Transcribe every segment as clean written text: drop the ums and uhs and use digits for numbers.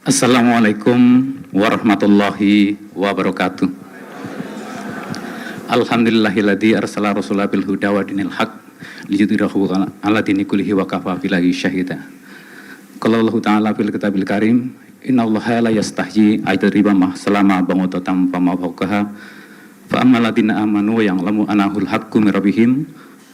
Assalamualaikum warahmatullahi wabarakatuh. Alhamdulillahilladzi arsala rasulah bil huda wa dinil haq liyudhhirahu ala dini kullihi wa kafa billahi syahida. Qala Allah Ta'ala fil kitabil karim, innallaha la yastahyi ayyadriba selama bangutatam fama fawqaha fa ammal ladzina amanu wa ya'lamu annahul haqqu min rabbihim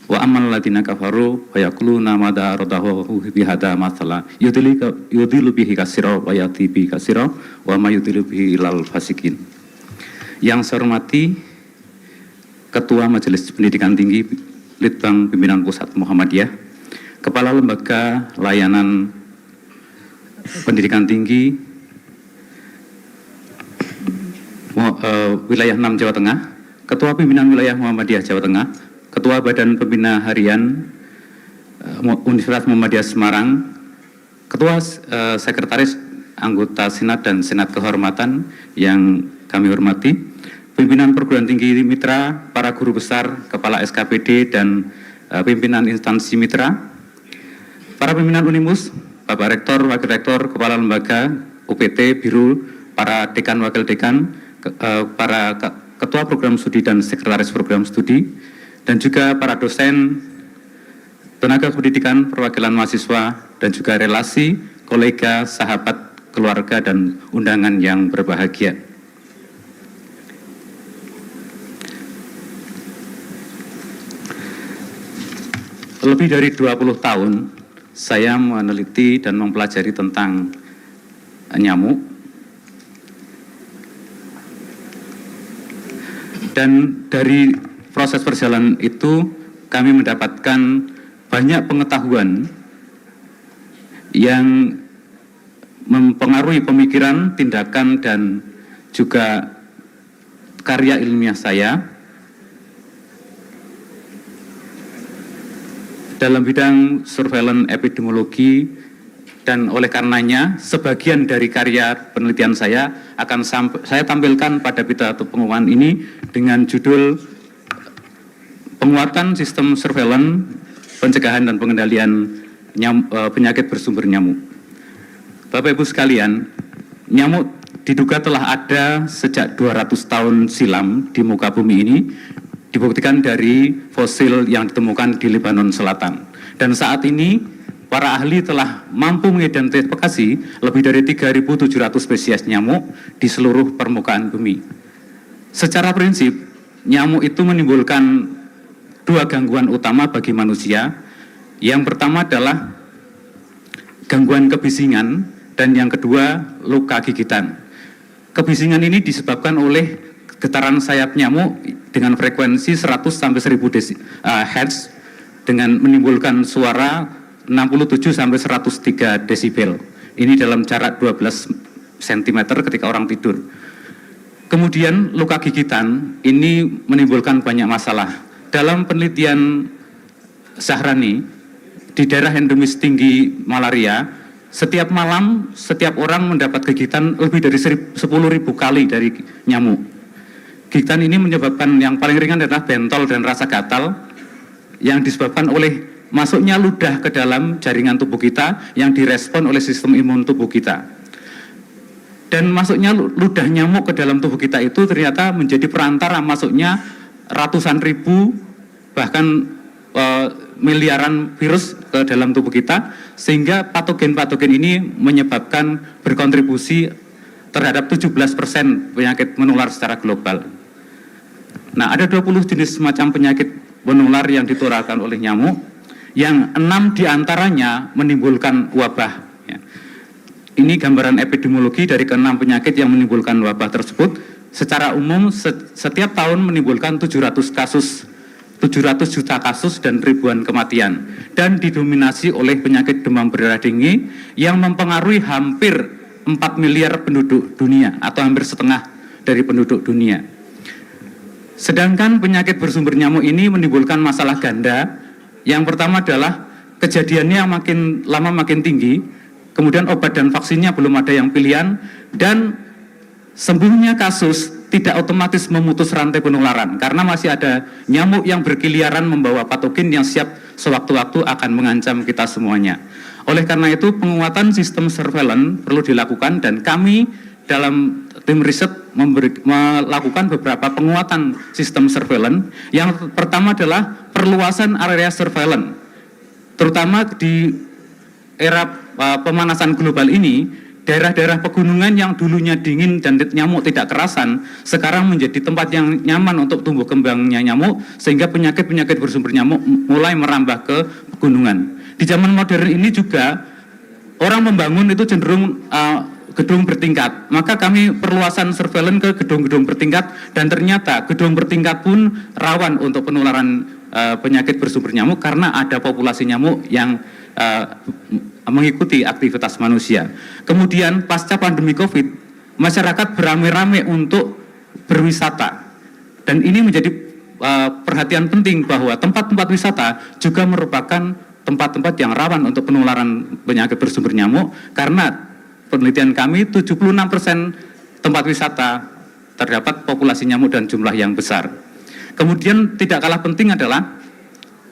wa ammal ladzina kafaru wa yaquluna madza radahu bihadza mathala yudhilu bihi katsira wa yati bihi katsira wa may yudhilu bihi ilal fasikin. Yang saya hormati Ketua Majelis Pendidikan Tinggi Litbang Pimpinan Pusat Muhammadiyah, Kepala Lembaga Layanan Pendidikan Tinggi Wilayah 6 Jawa Tengah, Ketua Pimpinan Wilayah Muhammadiyah Jawa Tengah, Ketua Badan Pembina Harian Universitas Muhammadiyah Semarang, Ketua Sekretaris Anggota Senat dan Senat Kehormatan yang kami hormati, pimpinan perguruan tinggi mitra, para guru besar, kepala SKPD dan pimpinan instansi mitra, para pimpinan Unimus, Bapak Rektor, Wakil Rektor, Kepala Lembaga, UPT, Biru, para dekan, wakil dekan, para ketua program studi dan sekretaris program studi, dan juga para dosen, tenaga pendidikan, perwakilan mahasiswa, dan juga relasi, kolega, sahabat, keluarga, dan undangan yang berbahagia. Lebih dari 20 tahun, saya meneliti dan mempelajari tentang nyamuk. Dan dari proses perjalanan itu, kami mendapatkan banyak pengetahuan yang mempengaruhi pemikiran, tindakan, dan juga karya ilmiah saya dalam bidang surveillance epidemiologi, dan oleh karenanya sebagian dari karya penelitian saya akan saya tampilkan pada pidato pengumuman ini dengan judul Penguatan Sistem Surveillance, Pencegahan dan Pengendalian Penyakit Bersumber Nyamuk. Bapak Ibu sekalian, nyamuk diduga telah ada sejak 200 tahun silam di muka bumi ini, dibuktikan dari fosil yang ditemukan di Lebanon Selatan. Dan saat ini, para ahli telah mampu mengidentifikasi lebih dari 3.700 spesies nyamuk di seluruh permukaan bumi. Secara prinsip, nyamuk itu menimbulkan dua gangguan utama bagi manusia. Yang pertama adalah gangguan kebisingan, dan yang kedua luka gigitan. Kebisingan ini disebabkan oleh getaran sayap nyamuk dengan frekuensi 100 sampai 1000 Hz dengan menimbulkan suara 67 sampai 103 desibel. Ini dalam jarak 12 cm ketika orang tidur. Kemudian luka gigitan ini menimbulkan banyak masalah. Dalam penelitian Zahrani, di daerah endemis tinggi malaria, setiap malam setiap orang mendapat gigitan lebih dari 10.000 kali dari nyamuk. Gigitan ini menyebabkan yang paling ringan adalah bentol dan rasa gatal yang disebabkan oleh masuknya ludah ke dalam jaringan tubuh kita yang direspon oleh sistem imun tubuh kita. Dan masuknya ludah nyamuk ke dalam tubuh kita itu ternyata menjadi perantara masuknya ratusan ribu bahkan miliaran virus ke dalam tubuh kita, sehingga patogen-patogen ini menyebabkan berkontribusi terhadap 17% penyakit menular secara global. Nah, ada 20 jenis macam penyakit menular yang ditularkan oleh nyamuk, yang 6 diantaranya menimbulkan wabah. Ini gambaran epidemiologi dari ke-6 penyakit yang menimbulkan wabah tersebut. Secara umum setiap tahun menimbulkan 700 juta kasus dan ribuan kematian, dan didominasi oleh penyakit demam berdarah tinggi yang mempengaruhi hampir 4 miliar penduduk dunia atau hampir setengah dari penduduk dunia. Sedangkan penyakit bersumber nyamuk ini menimbulkan masalah ganda. Yang pertama adalah kejadiannya makin lama makin tinggi, kemudian obat dan vaksinnya belum ada yang pilihan, dan sembuhnya kasus tidak otomatis memutus rantai penularan karena masih ada nyamuk yang berkeliaran membawa patogen yang siap sewaktu-waktu akan mengancam kita semuanya. Oleh karena itu, penguatan sistem surveillance perlu dilakukan dan kami dalam tim riset melakukan beberapa penguatan sistem surveillance. Yang pertama adalah perluasan area surveillance, terutama di era pemanasan global ini. Daerah-daerah pegunungan yang dulunya dingin dan nyamuk tidak kerasan, sekarang menjadi tempat yang nyaman untuk tumbuh kembangnya nyamuk, sehingga penyakit-penyakit bersumber nyamuk mulai merambah ke pegunungan. Di zaman modern ini juga, orang membangun itu cenderung gedung bertingkat, maka kami perluasan surveillance ke gedung-gedung bertingkat, dan ternyata gedung bertingkat pun rawan untuk penularan penyakit bersumber nyamuk karena ada populasi nyamuk yang mengikuti aktivitas manusia. Kemudian pasca pandemi COVID, masyarakat beramai-ramai untuk berwisata, dan ini menjadi perhatian penting bahwa tempat-tempat wisata juga merupakan tempat-tempat yang rawan untuk penularan penyakit bersumber nyamuk, karena penelitian kami 76% tempat wisata terdapat populasi nyamuk dan jumlah yang besar. Kemudian tidak kalah penting adalah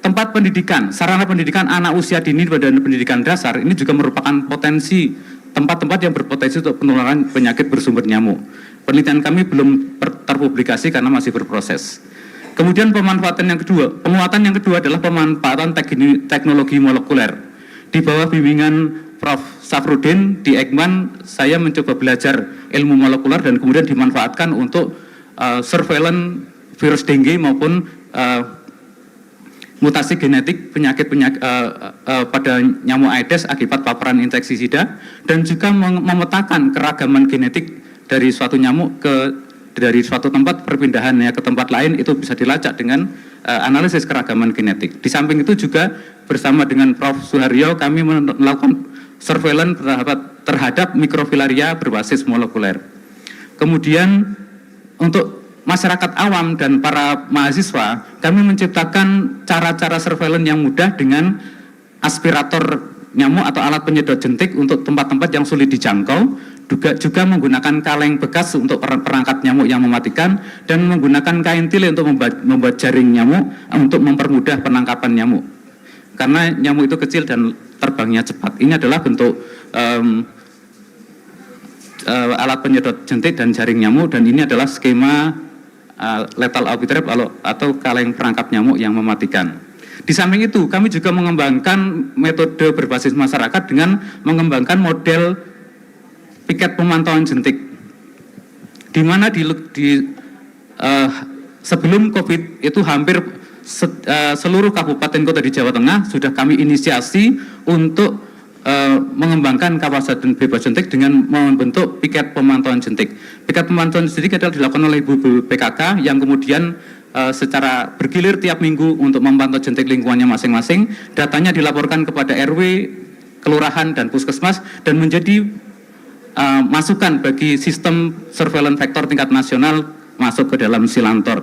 tempat pendidikan, sarana pendidikan anak usia dini pada pendidikan dasar ini juga merupakan potensi tempat-tempat yang berpotensi untuk penularan penyakit bersumber nyamuk. Penelitian kami belum terpublikasi karena masih berproses. Kemudian penguatan yang kedua adalah pemanfaatan teknologi molekuler. Di bawah bimbingan Prof. Safrudin di Ekman, saya mencoba belajar ilmu molekuler dan kemudian dimanfaatkan untuk surveillance virus dengue maupun mutasi genetik penyakit pada nyamuk Aedes akibat paparan insektisida, dan juga memetakan keragaman genetik dari suatu nyamuk dari suatu tempat perpindahannya ke tempat lain. Itu bisa dilacak dengan analisis keragaman genetik. Di samping itu juga bersama dengan Prof. Suharyo kami melakukan surveillance terhadap mikrofilaria berbasis molekuler. Kemudian untuk masyarakat awam dan para mahasiswa, kami menciptakan cara-cara surveillance yang mudah dengan aspirator nyamuk atau alat penyedot jentik untuk tempat-tempat yang sulit dijangkau, juga menggunakan kaleng bekas untuk perangkat nyamuk yang mematikan, dan menggunakan kain tile untuk membuat jaring nyamuk untuk mempermudah penangkapan nyamuk. Karena nyamuk itu kecil dan terbangnya cepat. Ini adalah bentuk alat penyedot jentik dan jaring nyamuk, dan ini adalah skema lethal arbitrary atau kaleng perangkap nyamuk yang mematikan. Di samping itu, kami juga mengembangkan metode berbasis masyarakat dengan mengembangkan model piket pemantauan jentik, di mana sebelum COVID itu hampir seluruh kabupaten kota di Jawa Tengah sudah kami inisiasi untuk mengembangkan kawasan bebas jentik dengan membentuk piket pemantauan jentik. Piket pemantauan jentik adalah dilakukan oleh Ibu PKK yang kemudian secara bergilir tiap minggu untuk memantau jentik lingkungannya masing-masing. Datanya dilaporkan kepada RW, kelurahan, dan puskesmas, dan menjadi masukan bagi sistem surveillance vektor tingkat nasional masuk ke dalam Silantor.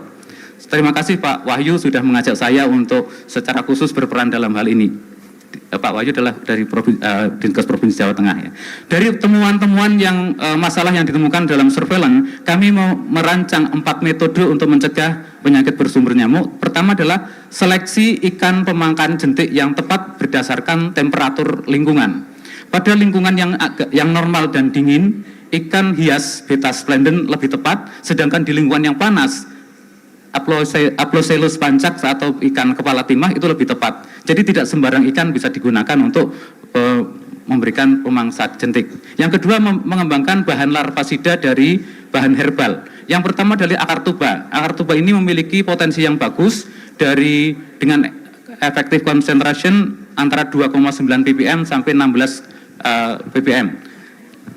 Terima kasih Pak Wahyu sudah mengajak saya untuk secara khusus berperan dalam hal ini. Pak Wahyu adalah dari Dinkes Provinsi Jawa Tengah ya. Dari temuan-temuan yang masalah yang ditemukan dalam surveillance, kami mau merancang 4 metode untuk mencegah penyakit bersumber nyamuk. Pertama adalah seleksi ikan pemangkan jentik yang tepat berdasarkan temperatur lingkungan. Pada lingkungan yang normal dan dingin, ikan hias beta splendens lebih tepat, sedangkan di lingkungan yang panas, Aploselus pancak atau ikan kepala timah itu lebih tepat. Jadi tidak sembarang ikan bisa digunakan untuk memberikan pemangsa jentik. Yang kedua, mengembangkan bahan larvasida dari bahan herbal. Yang pertama adalah akar tuba. Akar tuba ini memiliki potensi yang bagus dengan effective concentration antara 2,9 ppm sampai 16 ppm.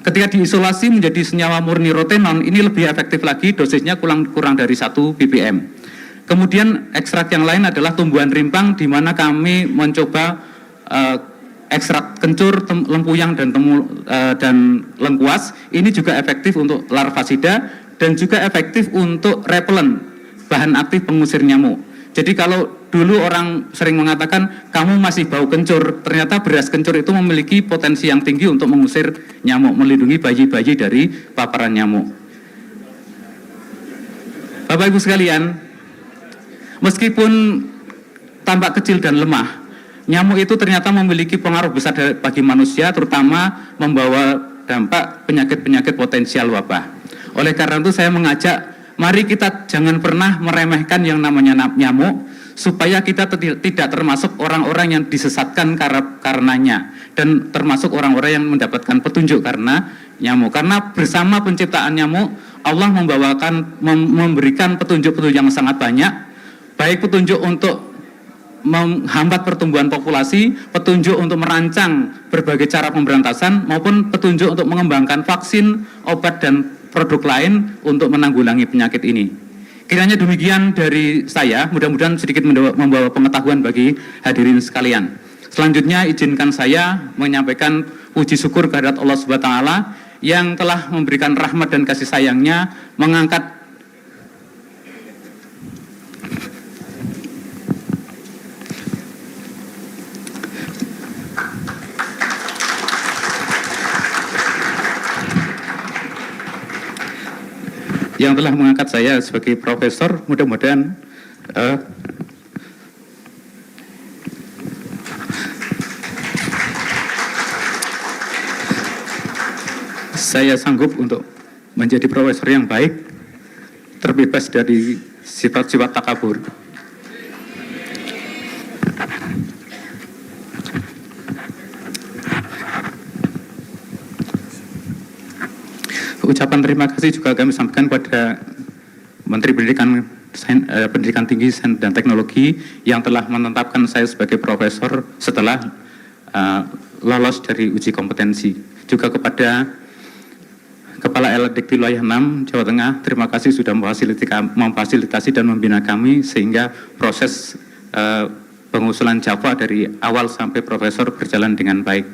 Ketika diisolasi menjadi senyawa murni rotenon, ini lebih efektif lagi, dosisnya kurang dari 1 ppm. Kemudian ekstrak yang lain adalah tumbuhan rimpang, di mana kami mencoba ekstrak kencur, lempuyang, dan lengkuas. Ini juga efektif untuk larvasida dan juga efektif untuk repellent, bahan aktif pengusir nyamuk. Jadi kalau dulu orang sering mengatakan kamu masih bau kencur, ternyata beras kencur itu memiliki potensi yang tinggi untuk mengusir nyamuk, melindungi bayi-bayi dari paparan nyamuk. Bapak Ibu sekalian, meskipun tampak kecil dan lemah, nyamuk itu ternyata memiliki pengaruh besar bagi manusia, terutama membawa dampak penyakit-penyakit potensial wabah. Oleh karena itu saya mengajak, mari kita jangan pernah meremehkan yang namanya nyamuk, supaya kita tidak termasuk orang-orang yang disesatkan karenanya, dan termasuk orang-orang yang mendapatkan petunjuk karena nyamuk. Karena bersama penciptaan nyamuk, Allah memberikan petunjuk-petunjuk yang sangat banyak, baik petunjuk untuk menghambat pertumbuhan populasi, petunjuk untuk merancang berbagai cara pemberantasan, maupun petunjuk untuk mengembangkan vaksin, obat, dan produk lain untuk menanggulangi penyakit ini. Kiranya demikian dari saya, mudah-mudahan sedikit membawa pengetahuan bagi hadirin sekalian. Selanjutnya izinkan saya menyampaikan puji syukur kehadirat Allah Subhanahu wa taala yang telah memberikan rahmat dan kasih sayangnya, mengangkat saya sebagai profesor. Mudah-mudahan saya sanggup untuk menjadi profesor yang baik, terbebas dari sifat-sifat takabur. Ucapan terima kasih juga kami sampaikan kepada Menteri Pendidikan Tinggi dan Teknologi yang telah menetapkan saya sebagai profesor setelah lolos dari uji kompetensi. Juga kepada Kepala LDikti Wilayah 6 Jawa Tengah, terima kasih sudah memfasilitasi dan membina kami sehingga proses pengusulan Java dari awal sampai profesor berjalan dengan baik.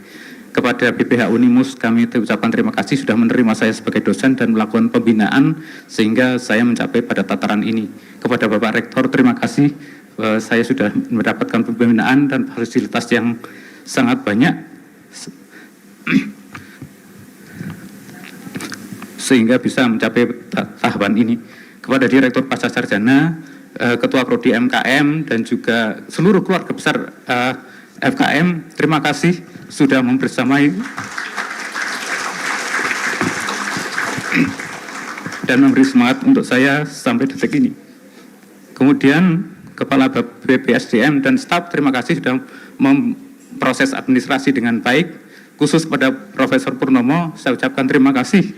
Kepada BPH Unimus kami ucapkan terima kasih sudah menerima saya sebagai dosen dan melakukan pembinaan sehingga saya mencapai pada tataran ini. Kepada Bapak Rektor terima kasih, saya sudah mendapatkan pembinaan dan fasilitas yang sangat banyak sehingga bisa mencapai tahapan ini. Kepada Direktur Pasca Sarjana, Ketua Prodi MKM dan juga seluruh keluarga besar FKM, terima kasih sudah membersamai dan memberi semangat untuk saya sampai detik ini. Kemudian Kepala BPSDM dan staf, terima kasih sudah memproses administrasi dengan baik. Khusus pada Profesor Purnomo, saya ucapkan terima kasih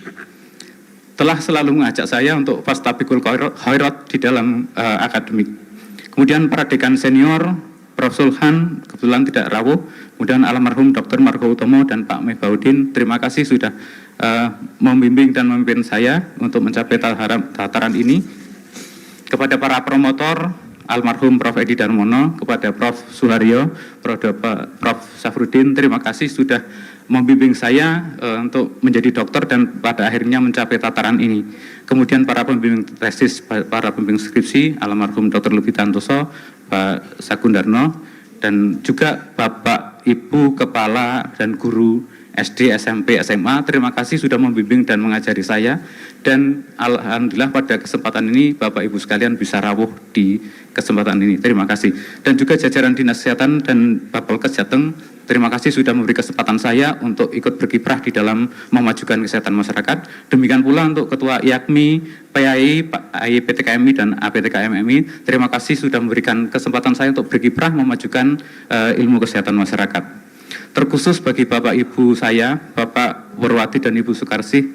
telah selalu mengajak saya untuk fastabikul khairat di dalam akademik. Kemudian para dekan senior, Prof. Sulhan, kebetulan tidak rawuh, kemudian almarhum Dr. Margo Utomo dan Pak Mehbaudin, terima kasih sudah membimbing dan memimpin saya untuk mencapai tataran ini. Kepada para promotor, almarhum Prof. Edi Darmono, kepada Prof. Suharyo, Prof. Safrudin, terima kasih sudah membimbing saya untuk menjadi dokter dan pada akhirnya mencapai tataran ini. Kemudian para pembimbing tesis, para pembimbing skripsi, almarhum Dr. Lubi Tantoso, Pak Sagundarno, dan juga Bapak, Ibu, Kepala, dan Guru SD, SMP, SMA, terima kasih sudah membimbing dan mengajari saya. Dan alhamdulillah pada kesempatan ini Bapak Ibu sekalian bisa rawuh di kesempatan ini. Terima kasih. Dan juga jajaran Dinas Kesehatan dan Bapolkes Jateng, terima kasih sudah memberi kesempatan saya untuk ikut berkiprah di dalam memajukan kesehatan masyarakat. Demikian pula untuk Ketua IAKMI, PAI, PTKMI, dan APTKMMI, terima kasih sudah memberikan kesempatan saya untuk berkiprah memajukan ilmu kesehatan masyarakat. Terkhusus bagi Bapak Ibu saya, Bapak Purwati dan Ibu Sukarsih,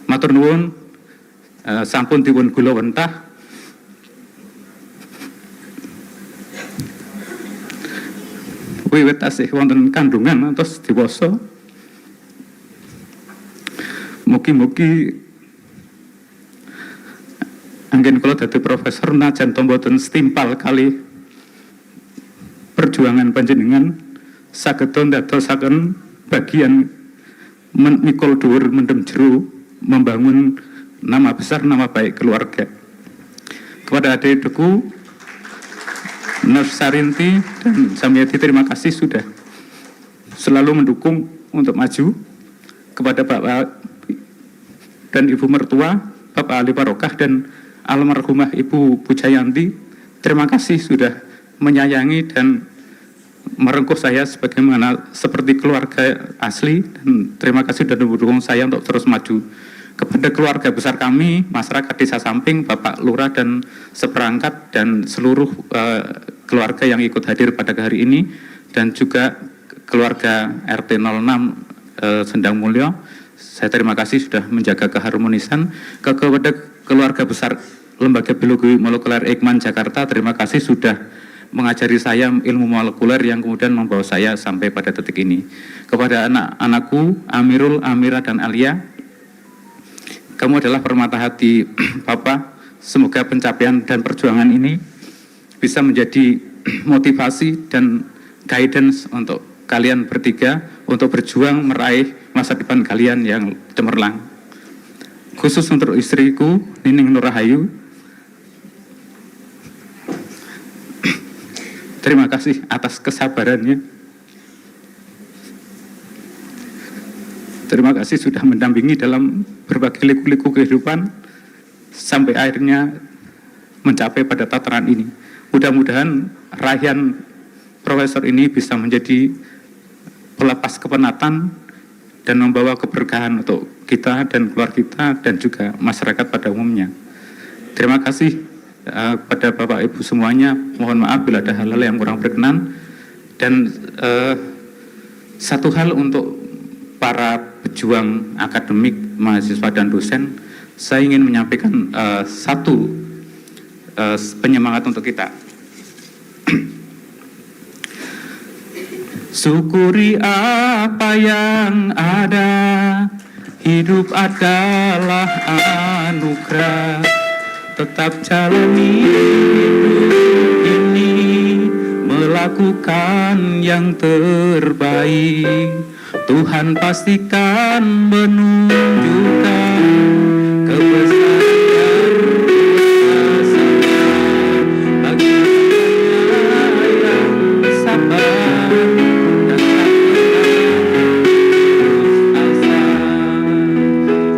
matur nuwun, sampun dipun kula wentah wiwit tasih wonten kandungan atus diwasa. Mugi-mugi anggen kula dadi profesor najan to mboten setimpal kali perjuangan panjenengan saged ndadosaken bagian mikul dhuwur mendem jero membangun nama besar, nama baik keluarga. Kepada adik-adikku Nur Sarinti dan Samyati, terima kasih sudah selalu mendukung untuk maju. Kepada Bapak dan Ibu mertua, Bapak Ali Barokah dan almarhumah Ibu Pujayanti, terima kasih sudah menyayangi dan merengkuh saya sebagaimana seperti keluarga asli, dan terima kasih sudah mendukung saya untuk terus maju. Kepada keluarga besar kami, masyarakat Desa Samping, Bapak Lurah dan seperangkat dan seluruh keluarga yang ikut hadir pada hari ini, dan juga keluarga RT 06 Sendang Mulyo, saya terima kasih sudah menjaga keharmonisan. Kepada keluarga besar Lembaga Biologi Molekuler Eijkman Jakarta, terima kasih sudah mengajari saya ilmu molekuler yang kemudian membawa saya sampai pada detik ini. Kepada anak-anakku Amirul, Amira, dan Alia, kamu adalah permata hati Bapak. Semoga pencapaian dan perjuangan ini bisa menjadi motivasi dan guidance untuk kalian bertiga untuk berjuang meraih masa depan kalian yang cemerlang. Khusus untuk istriku Nining Nurahayu, terima kasih atas kesabarannya. Terima kasih sudah mendampingi dalam berbagai liku-liku kehidupan sampai akhirnya mencapai pada tataran ini. Mudah-mudahan raihan profesor ini bisa menjadi pelepas kepenatan dan membawa keberkahan untuk kita dan keluarga kita dan juga masyarakat pada umumnya. Terima kasih kepada Bapak Ibu semuanya. Mohon maaf bila ada hal-hal yang kurang berkenan. Dan satu hal untuk para pejuang akademik, mahasiswa dan dosen, saya ingin menyampaikan satu penyemangat untuk kita. Syukuri apa yang ada, hidup adalah anugerah. Tetap jalani hidup ini, melakukan yang terbaik. Tuhan pastikan menunjukkan kebesaran yang kuasa bagi yang sabar dan tak asa.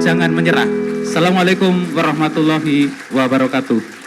Jangan menyerah. Assalamualaikum warahmatullahi wabarakatuh.